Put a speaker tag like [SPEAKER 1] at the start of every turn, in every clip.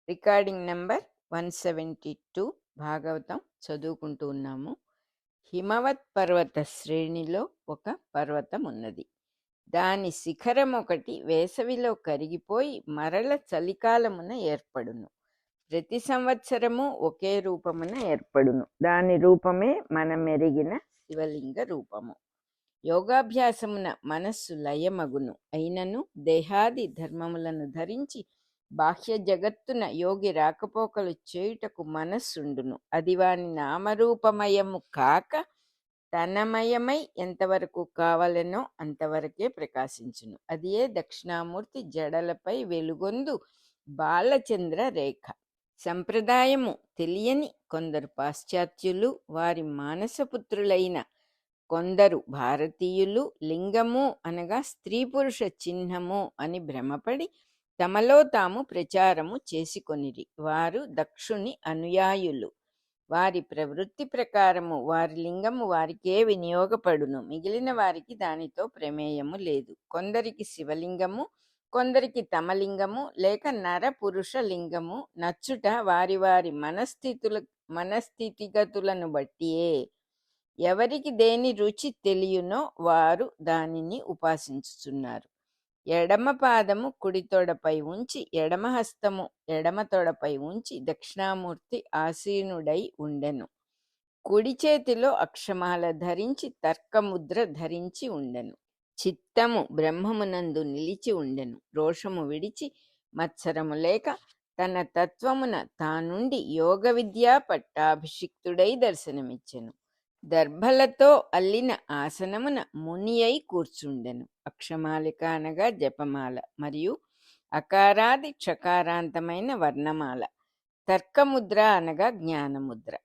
[SPEAKER 1] Recording number 172 Bhagavatam చదువుకుంటూ ఉన్నాము. హిమవత్ పర్వత శ్రేణిలో ఒక పర్వతం ఉన్నది. దాని శిఖరం ఒకటి వేసవిలో కరిగిపోయి మరల చలికాలమున ఏర్పడును. ప్రతి సంవత్సరము ఒకే రూపమున ఏర్పడును. దాని రూపమే మనం మెరిగిన శివలింగ రూపము. యోగాభ్యాసమున మనస్సు లయమగును. అయినను దేహాది ధర్మములను ధరించి బాహ్య జగత్తున యోగి రాకపోకలు చేయుటకు మనస్సుండును. అది వాని నామరూపమయము కాక తనమయమై ఎంతవరకు కావలెనో అంతవరకే ప్రకాశించును. అదియే దక్షిణామూర్తి జడలపై వెలుగొందు బాలచంద్ర రేఖ. సంప్రదాయము తెలియని కొందరు పాశ్చాత్యులు, వారి మానసపుత్రులైన కొందరు భారతీయులు లింగము అనగా స్త్రీ పురుష చిహ్నము అని భ్రమపడి తమలో తాము ప్రచారము చేసుకొనిరి. వారు దక్షుని అనుయాయులు. వారి ప్రవృత్తి ప్రకారము వారి లింగము వారికే వినియోగపడును. మిగిలిన వారికి దానితో ప్రమేయము లేదు. కొందరికి శివలింగము, కొందరికి తమలింగము లేక నర పురుష లింగము నచ్చుట వారి వారి మనస్థితిగతులను బట్టియే. ఎవరికి దేని రుచి తెలియనో వారు దానిని ఉపాసించుచున్నారు. ఎడమ పాదము కుడి తొడపై ఉంచి, ఎడమ హస్తము ఎడమ తొడపై ఉంచి దక్షిణామూర్తి ఆసీనుడై ఉండెను. కుడి చేతిలో అక్షమాల ధరించి తర్కముద్ర ధరించి ఉండెను. చిత్తము బ్రహ్మమునందు నిలిచి ఉండెను. రోషము విడిచి మత్సరము లేక తన తత్వమున తానుండి యోగ విద్యా పట్టాభిషిక్తుడై దర్శనమిచ్చెను. దర్భలతో అల్లిన ఆసనమున ముని అయి కూర్చుండెను. అక్షమాలిక అనగా జపమాల మరియు అకారాది క్షకారాంతమైన వర్ణమాల. తర్కముద్ర అనగా జ్ఞానముద్ర.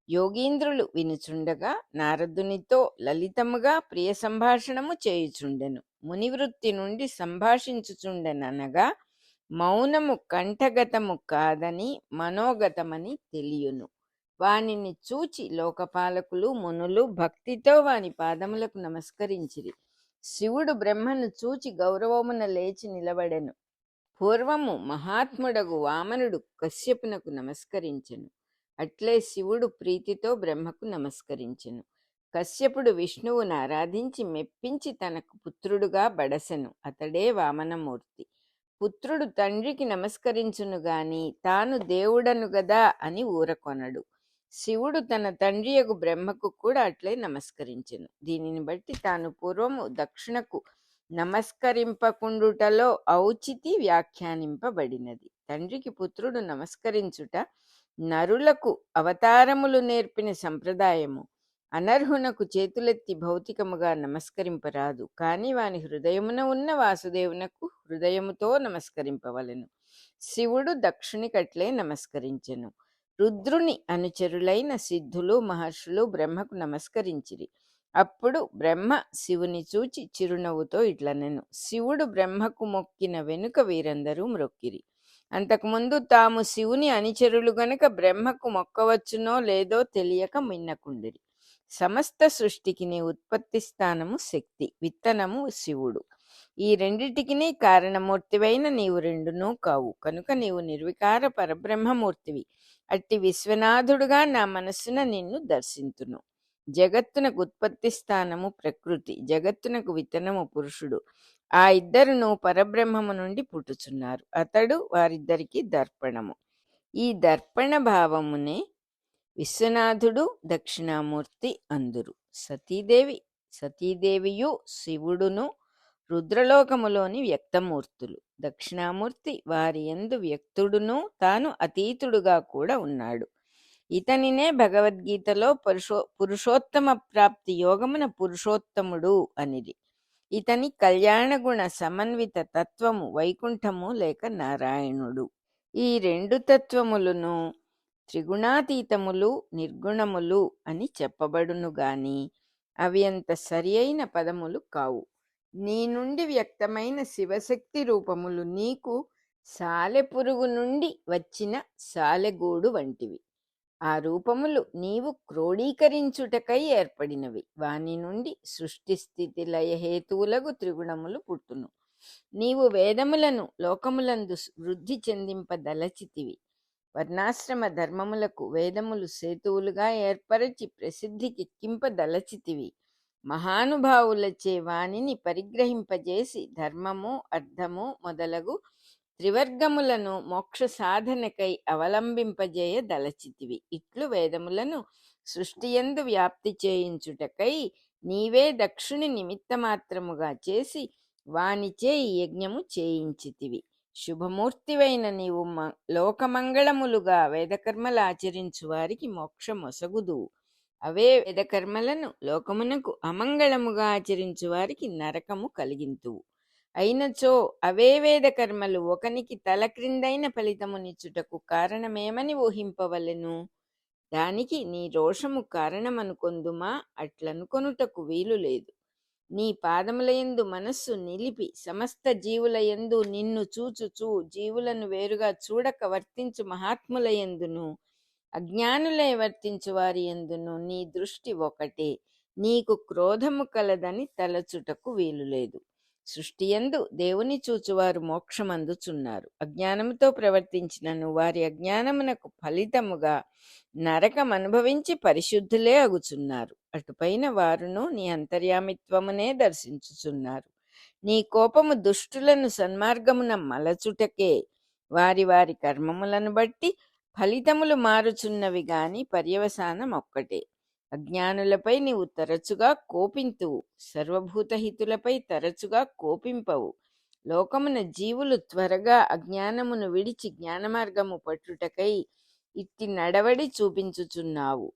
[SPEAKER 1] యోగీంద్రులు వినుచుండగా నారదునితో లలితముగా ప్రియ సంభాషణము చేయుచుండెను. మునివృత్తి నుండి సంభాషించుచుండెననగా మౌనము కంఠగతము కాదని మనోగతమని తెలియును. వానిని చూచి లోకపాలకులు మునులు భక్తితో వాని పాదములకు నమస్కరించిరి. శివుడు బ్రహ్మను చూచి గౌరవమున లేచి నిలబడెను. పూర్వము మహాత్ముడగు వామనుడు కశ్యపునకు నమస్కరించెను. అట్లే శివుడు ప్రీతితో బ్రహ్మకు నమస్కరించెను. కశ్యపుడు విష్ణువును ఆరాధించి మెప్పించి తనకు పుత్రుడుగా బడసెను. అతడే వామనమూర్తి. పుత్రుడు తండ్రికి నమస్కరించును గాని తాను దేవుడను గదా అని ఊరకొనడు. శివుడు తన తండ్రియగు బ్రహ్మకు కూడా అట్లే నమస్కరించెను. దీనిని బట్టి తాను పూర్వము దక్షిణకు నమస్కరింపకుండుటలో ఔచితి వ్యాఖ్యానింపబడినది. తండ్రికి పుత్రుడు నమస్కరించుట నరులకు అవతారములు నేర్పిన సంప్రదాయము. అనర్హునకు చేతులెత్తి భౌతికముగా నమస్కరింపరాదు. కాని వాని హృదయమున ఉన్న వాసుదేవునకు హృదయముతో నమస్కరింపవలెను. శివుడు దక్షునికట్లే నమస్కరించెను. రుద్రుని అనుచరులైన సిద్ధులు మహర్షులు బ్రహ్మకు నమస్కరించిరి. అప్పుడు బ్రహ్మ శివుని చూచి చిరునవ్వుతో ఇట్లనెను. శివుడు బ్రహ్మకు మొక్కిన వెనుక వీరందరూ మ్రొక్కిరి. అంతకుముందు తాము శివుని అనుచరులు గనుక బ్రహ్మకు మొక్కవచ్చునో లేదో తెలియక మిన్నకుండిరి. సమస్త సృష్టికి నీ ఉత్పత్తి స్థానము శక్తి, విత్తనము శివుడు. ఈ రెండిటికి కారణమూర్తివైన నీవు రెండునూ కావు. కనుక నీవు నిర్వికార పరబ్రహ్మమూర్తివి. అట్టి విశ్వనాథుడుగా నా మనస్సున నిన్ను దర్శింతును. జగత్తునకు ఉత్పత్తి స్థానము ప్రకృతి, జగత్తునకు విత్తనము పురుషుడు. ఆ ఇద్దరును పరబ్రహ్మము నుండి పుట్టుచున్నారు. అతడు వారిద్దరికి దర్పణము. ఈ దర్పణ భావమునే విశ్వనాథుడు దక్షిణామూర్తి అందురు. సతీదేవియు శివుడును రుద్రలోకములోని వ్యక్తమూర్తులు. దక్షిణామూర్తి వారి యందు వ్యక్తుడును తాను అతీతుడుగా కూడా ఉన్నాడు. ఇతనినే భగవద్గీతలో పురుషోత్తమ ప్రాప్తి యోగమున పురుషోత్తముడు అనిది. ఇతని కళ్యాణగుణ సమన్విత తత్వము వైకుంఠము లేక నారాయణుడు. ఈ రెండు తత్వములను త్రిగుణాతీతములు నిర్గుణములు అని చెప్పబడును గాని అవి అంత సరి అయిన పదములు కావు. నీ నుండి వ్యక్తమైన శివశక్తి రూపములు నీకు సాలెపురుగు నుండి వచ్చిన సాలెగూడు వంటివి. ఆ రూపములు నీవు క్రోడీకరించుటకై ఏర్పడినవి. వాని నుండి సృష్టి స్థితి లయహేతువులకు త్రిగుణములు పుట్టును. నీవు వేదములను లోకములందు వృద్ధి చెందింపదలచితివి. వర్ణాశ్రమ ధర్మములకు వేదములు సేతువులుగా ఏర్పరచి ప్రసిద్ధికెక్కింపదలచితివి. మహానుభావులచే వానిని పరిగ్రహింపజేసి ధర్మము అర్థము మొదలగు త్రివర్గములను మోక్ష సాధనకై అవలంబింపజేయ దలచితివి. ఇట్లు వేదములను సృష్టియందు వ్యాప్తి చేయించుటకై నీవే దక్షుని నిమిత్తమాత్రముగా చేసి వానిచే ఈ యజ్ఞము చేయించితివి. శుభమూర్తివైన నీవు లోకమంగళములుగా వేదకర్మలు ఆచరించు వారికి మోక్షమొసగుదువు. అవే వేదకర్మలను లోకమునకు అమంగళముగా ఆచరించు వారికి నరకము కలిగింతువు. అయినచో అవే వేదకర్మలు ఒకనికి తల క్రిందైన ఫలితమునిచ్చుటకు కారణమేమని ఊహింపవలెను? దానికి నీ రోషము కారణమనుకొందుమా? అట్లనుకొనుటకు వీలు లేదు. నీ పాదములయందు మనస్సు నిలిపి సమస్త జీవులయందు నిన్ను చూచుచూ జీవులను వేరుగా చూడక వర్తించు మహాత్ములయందును అజ్ఞానులై వర్తించు వారి యందును నీ దృష్టి ఒకటే. నీకు క్రోధము కలదని తలచుటకు వీలులేదు. సృష్టియందు దేవుని చూచువారు మోక్షమందుచున్నారు. అజ్ఞానముతో ప్రవర్తించినను వారి అజ్ఞానమునకు ఫలితముగా నరకం అనుభవించి పరిశుద్ధులే అగుచున్నారు. అటుపైన వారును నీ అంతర్యామిత్వమునే దర్శించుచున్నారు. నీ కోపము దుష్టులను సన్మార్గమున మలచుటకే. వారి వారి కర్మములను బట్టి ఫలితములు మారుచున్నవి గాని పర్యవసానం ఒక్కటే. అజ్ఞానులపై నీవు తరచుగా కోపింతువు, సర్వభూతహితులపై తరచుగా కోపింపవు. లోకమున జీవులు త్వరగా అజ్ఞానమును విడిచి జ్ఞానమార్గము పట్టుటకై ఇట్టి నడవడి చూపించుచున్నావు.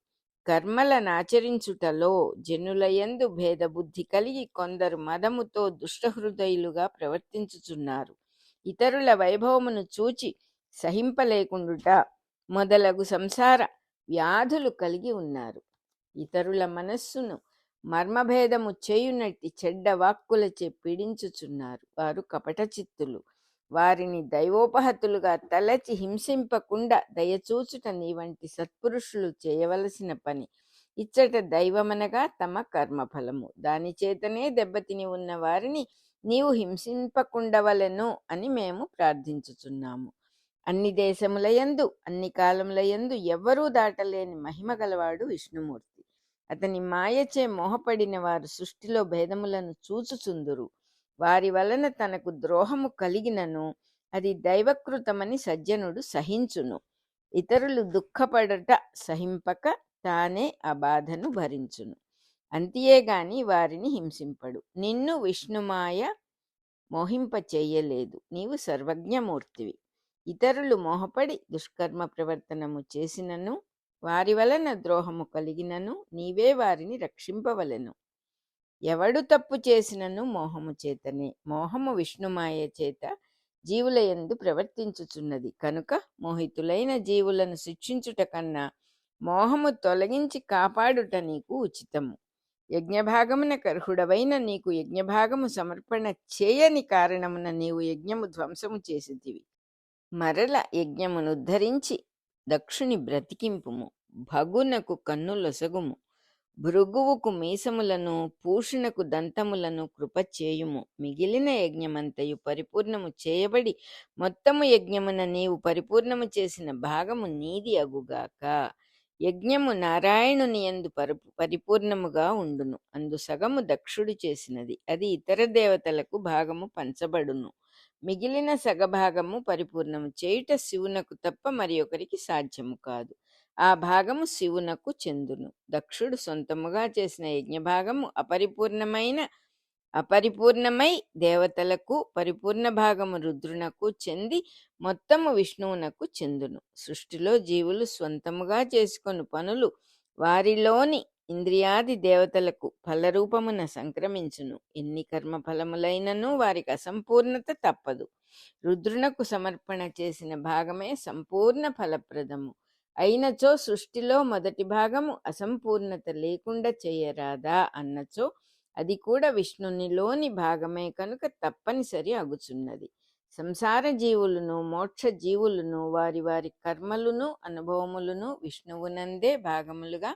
[SPEAKER 1] కర్మలనాచరించుటలో జనులయందు భేదబుద్ధి కలిగి కొందరు మదముతో దుష్టహృదయులుగా ప్రవర్తించుచున్నారు. ఇతరుల వైభవమును చూచి సహింపలేకుండుట మొదలగు సంసార వ్యాధులు కలిగి ఉన్నారు. ఇతరుల మనస్సును మర్మభేదము చేయునట్టి చెడ్డ వాక్కులచే పీడించుచున్నారు. వారు కపట చిత్తులు. వారిని దైవోపహతులుగా తలచి హింసింపకుండా దయచూచుట నీ వంటి సత్పురుషులు చేయవలసిన పని. ఇచ్చట దైవమనగా తమ కర్మఫలము. దాని చేతనే దెబ్బతిని ఉన్న వారిని నీవు హింసింపకుండవలెను అని మేము ప్రార్థించుచున్నాము. అన్ని దేశములయందు అన్ని కాలములయందు ఎవ్వరూ దాటలేని మహిమ గలవాడు విష్ణుమూర్తి. అతని మాయచే మోహపడిన వారు సృష్టిలో భేదములను చూచుచుందురు. వారి వలన తనకు ద్రోహము కలిగినను అది దైవకృతమని సజ్జనుడు సహించును. ఇతరులు దుఃఖపడట సహింపక తానే ఆ బాధను భరించును. అంతియేగాని వారిని హింసింపడు. నిన్ను విష్ణుమాయ మోహింప చెయ్యలేదు. నీవు సర్వజ్ఞమూర్తివి. ఇతరులు మోహపడి దుష్కర్మ ప్రవర్తనము చేసినను వారి వలన ద్రోహము కలిగినను నీవే వారిని రక్షింపవలెను. ఎవడు తప్పు చేసినను మోహము చేతనే. మోహము విష్ణుమాయ చేత జీవుల యందు ప్రవర్తించుచున్నది కనుక మోహితులైన జీవులను శిక్షించుట కన్నా మోహము తొలగించి కాపాడుట నీకు ఉచితము. యజ్ఞభాగమున కర్హుడవైన నీకు యజ్ఞభాగము సమర్పణ చేయని కారణమున నీవు యజ్ఞము ధ్వంసము చేసితివి. మరల యజ్ఞమునుద్ధరించి దక్షుని బ్రతికింపుము. భగునకు కన్నులొసగుము. భృగువుకు మీసములను పూషణకు దంతములను కృపచేయుము. మిగిలిన యజ్ఞమంతయు పరిపూర్ణము చేయబడి మొత్తము యజ్ఞమున నీవు పరిపూర్ణము చేసిన భాగము నీది అగుగాక. యజ్ఞము నారాయణుని యందు పరిపూర్ణముగా ఉండును. అందు సగము దక్షుడు చేసినది. అది ఇతర దేవతలకు భాగము పంచబడును. మిగిలిన సగభాగము పరిపూర్ణము చేయుట శివునకు తప్ప మరి ఒకరికి సాధ్యము కాదు. ఆ భాగము శివునకు చెందును. దక్షుడు సొంతముగా చేసిన యజ్ఞభాగము అపరిపూర్ణమై దేవతలకు, పరిపూర్ణ భాగము రుద్రునకు చెంది మొత్తము విష్ణువునకు చెందును. సృష్టిలో జీవులు స్వంతముగా చేసుకొను పనులు వారిలోని ఇంద్రియాది దేవతలకు ఫలరూపమున సంక్రమించును. ఎన్ని కర్మఫలములైనను వారికి అసంపూర్ణత తప్పదు. రుద్రునకు సమర్పణ చేసిన భాగమే సంపూర్ణ ఫలప్రదము. అయినచో సృష్టిలో మొదటి భాగము అసంపూర్ణత లేకుండా చేయరాదా అన్నచో అది కూడా విష్ణునిలోని భాగమే కనుక తప్పనిసరి అగుచున్నది. సంసార జీవులను మోక్ష జీవులను వారి వారి కర్మలును అనుభవములను విష్ణువునందే భాగములుగా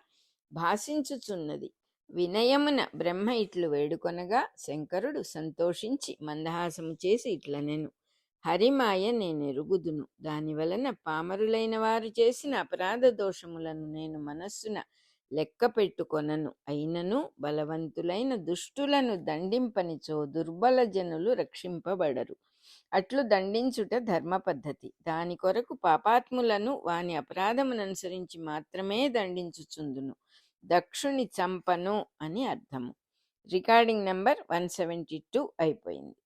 [SPEAKER 1] భాషించుచున్నది. వినయమున బ్రహ్మ ఇట్లు వేడుకొనగా శంకరుడు సంతోషించి మందహాసము చేసి ఇట్లనెను. హరిమాయ నేనెరుగుదును. దానివలన పామరులైన వారు చేసిన అపరాధ దోషములను నేను మనస్సున లెక్క పెట్టుకొనను. అయినను బలవంతులైన దుష్టులను దండింపనిచో దుర్బల జనులు రక్షింపబడరు. అట్లు దండించుట ధర్మ పద్ధతి. దాని కొరకు పాపాత్ములను వాని అపరాధముననుసరించి మాత్రమే దండించుచుందును. దక్షుని చంపను అని అర్థము. రికార్డింగ్ నెంబర్ 172 అయిపోయింది.